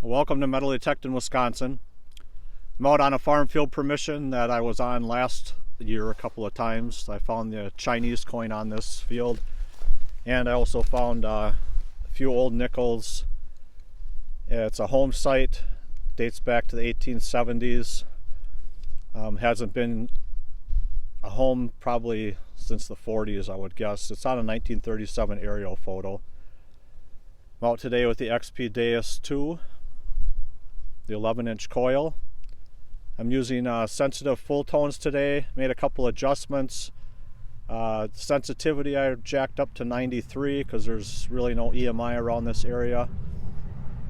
Welcome to Metal Detect in Wisconsin. I'm out on a farm field permission that I was on last year a couple of times. I found the Chinese coin on this field, and I also found a few old nickels. It's a home site, dates back to the 1870s. Hasn't been a home probably since the 40s, I would guess. It's on a 1937 aerial photo. I'm out today with the XP Deus 2, the 11-inch coil. I'm using sensitive full tones today. Made a couple adjustments. Sensitivity I jacked up to 93 because there's really no EMI around this area.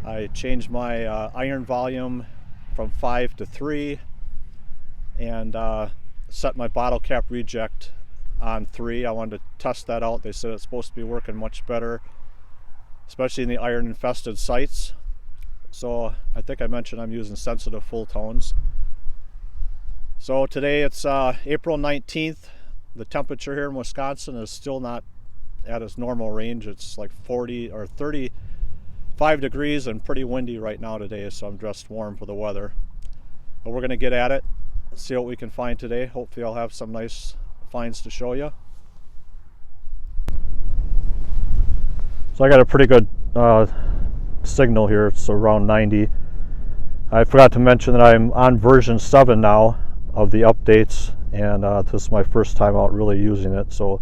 I changed my iron volume from 5 to 3 and set my bottle cap reject on 3. I wanted to test that out. They said it's supposed to be working much better, especially in the iron infested sites. So I think I mentioned I'm using sensitive full tones. So today it's April 19th. The temperature here in Wisconsin is still not at its normal range. It's like 40 or 35 degrees and pretty windy right now today, so I'm dressed warm for the weather. But we're going to get at it, see what we can find today. Hopefully I'll have some nice finds to show you. So I got a pretty good signal here. It's around 90. I forgot to mention that I'm on version 7 now of the updates, and this is my first time out really using it, so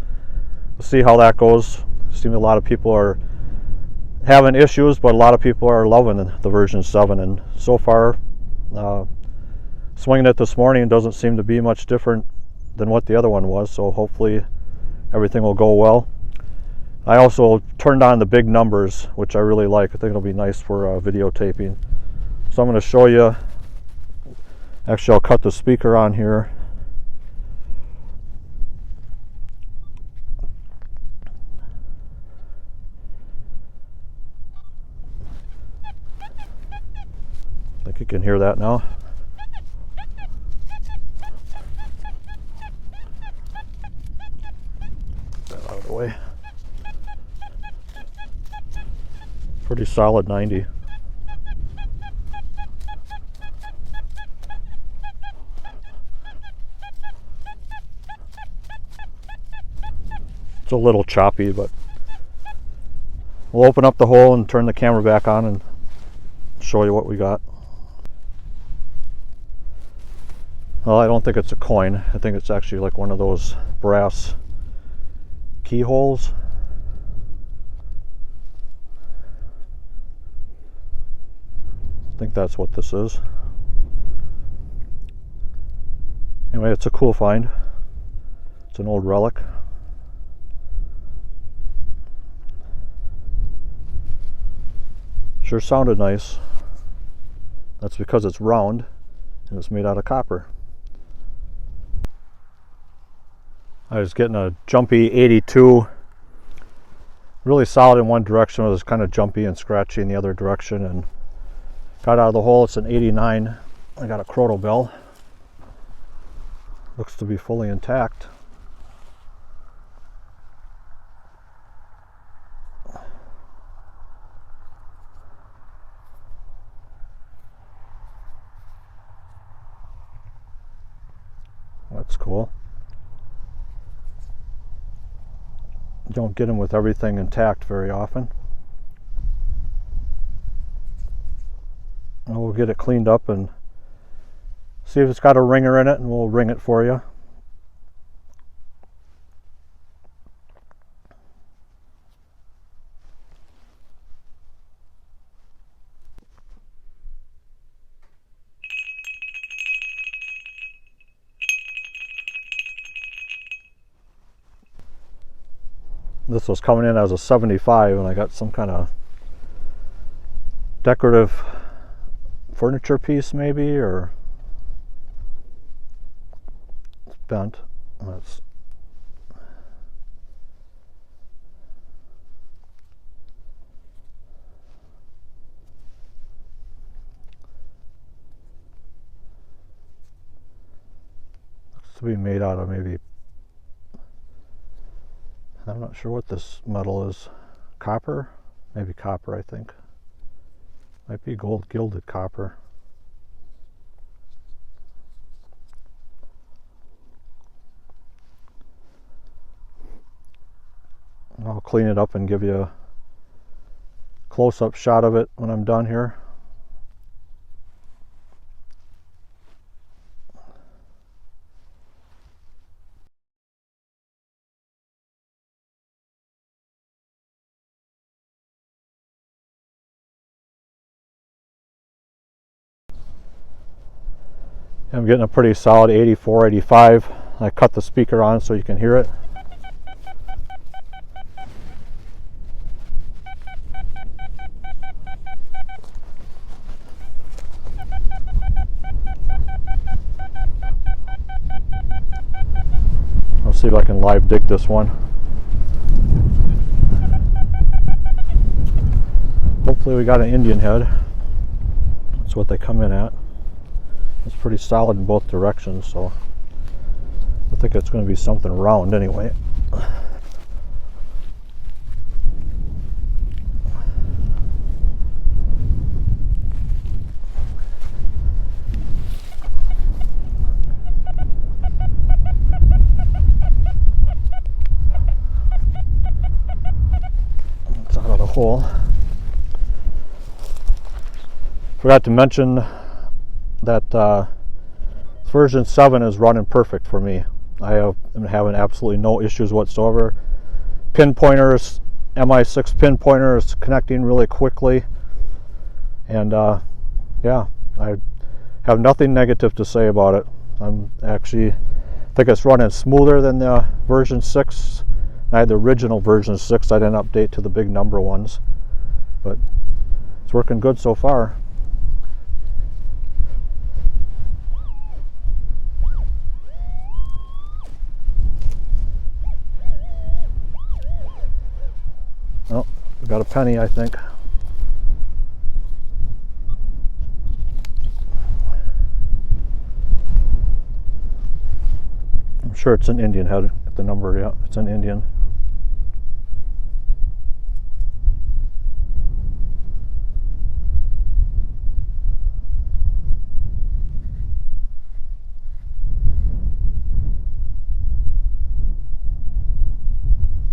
we'll see how that goes. Seems a lot of people are having issues, but a lot of people are loving the version 7, and so far swinging it this morning doesn't seem to be much different than what the other one was, so hopefully everything will go well. I also turned on the big numbers, which I really like. I think it'll be nice for videotaping. So I'm going to show you. Actually, I'll cut the speaker on here. I think you can hear that now. Get that out of the way. Pretty solid 90. It's a little choppy, but we'll open up the hole and turn the camera back on and show you what we got. Well, I don't think it's a coin. I think it's actually like one of those brass keyholes. I think that's what this is. Anyway, it's a cool find. It's an old relic. Sure sounded nice. That's because it's round and it's made out of copper. I was getting a jumpy 82. Really solid in one direction. It was kind of jumpy and scratchy in the other direction, and got out of the hole. It's an 89. I got a crotal bell. Looks to be fully intact. That's cool. Don't get them with everything intact very often. And we'll get it cleaned up and see if it's got a ringer in it, and we'll ring it for you. This was coming in as a 75, and I got some kind of decorative furniture piece maybe, or it's bent. That's looks to be made out of maybe, I'm not sure what this metal is. Copper? Maybe copper, I think. Might be gold gilded copper. I'll clean it up and give you a close-up shot of it when I'm done here. I'm getting a pretty solid 84, 85. I cut the speaker on so you can hear it. I'll see if I can live dig this one. Hopefully we got an Indian head. That's what they come in at. It's pretty solid in both directions, so I think it's going to be something round anyway. It's out of the hole. Forgot to mention that version 7 is running perfect for me. I'm having absolutely no issues whatsoever. Pinpointers, MI6 pinpointer is connecting really quickly, and yeah, I have nothing negative to say about it. I'm actually think it's running smoother than the version 6. I had the original version 6. I didn't update to the big number ones, but it's working good so far. Oh, we got a penny, I think. I'm sure it's an Indian head at the number. Yeah, it's an Indian.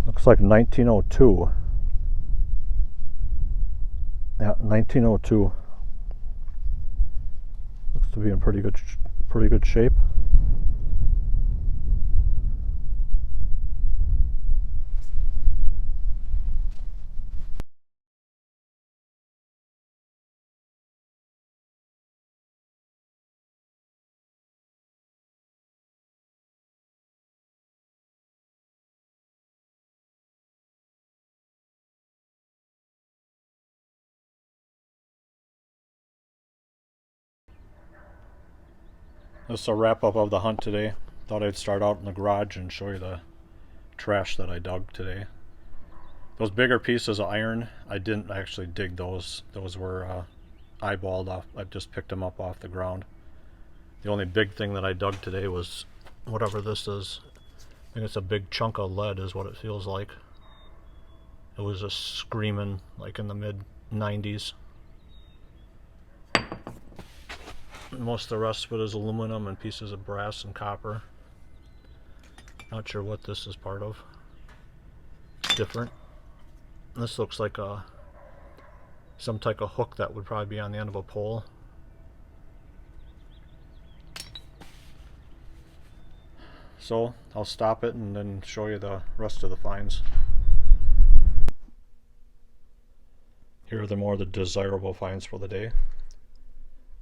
Looks like 1902. Yeah, 1902. Looks to be in pretty good shape. This is a wrap up of the hunt today. Thought I'd start out in the garage and show you the trash that I dug today. Those bigger pieces of iron, I didn't actually dig those. Those were eyeballed off. I just picked them up off the ground. The only big thing that I dug today was whatever this is. I think it's a big chunk of lead is what it feels like. It was just screaming like in the mid 90s. Most of the rest of it is aluminum and pieces of brass and copper. Not sure what this is part of. It's different. This looks like some type of hook that would probably be on the end of a pole. So I'll stop it and then show you the rest of the finds. Here are the desirable finds for the day.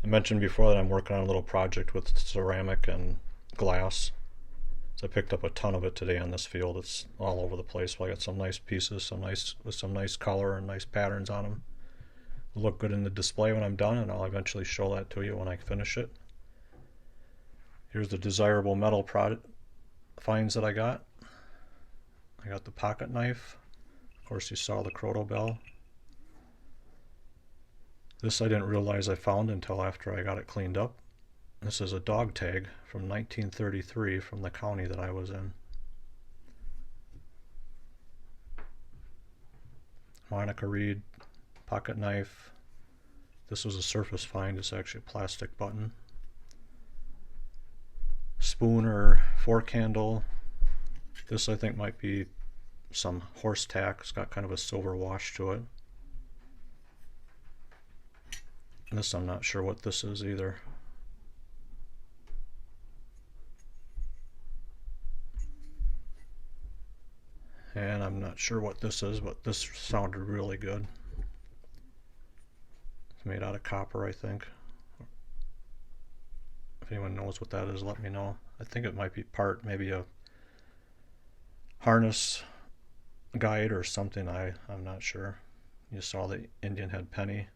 I mentioned before that I'm working on a little project with ceramic and glass. So I picked up a ton of it today on this field. It's all over the place. So I got some nice pieces, with some nice color and nice patterns on them. It'll look good in the display when I'm done, and I'll eventually show that to you when I finish it. Here's the desirable metal finds that I got. I got the pocket knife. Of course, you saw the croto bell. This I didn't realize I found until after I got it cleaned up. This is a dog tag from 1933 from the county that I was in. Monica Reed pocket knife. This was a surface find. It's actually a plastic button. Spoon or fork handle. This I think might be some horse tack. It's got kind of a silver wash to it. This I'm not sure what this is either. And I'm not sure what this is, but this sounded really good. It's made out of copper, I think. If anyone knows what that is, let me know. I think it might be part, maybe a harness guide or something. I'm not sure. You saw the Indian head penny.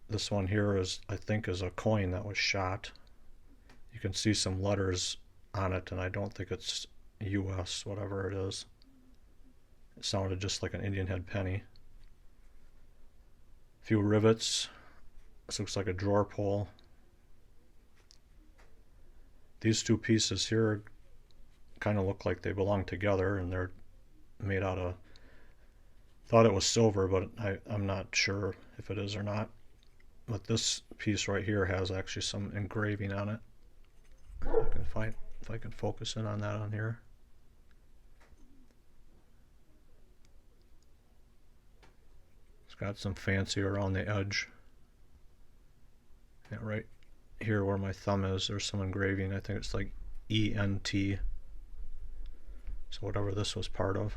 This one here is, I think, is a coin that was shot. You can see some letters on it, and I don't think it's US, whatever it is. It sounded just like an Indian head penny. A few rivets. This looks like a drawer pull. These two pieces here kind of look like they belong together, and they're made out of, thought it was silver, but I'm not sure if it is or not. But this piece right here has actually some engraving on it. If I can focus in on that on here. It's got some fancy around the edge. And right here where my thumb is, there's some engraving. I think it's like ENT. So whatever this was part of.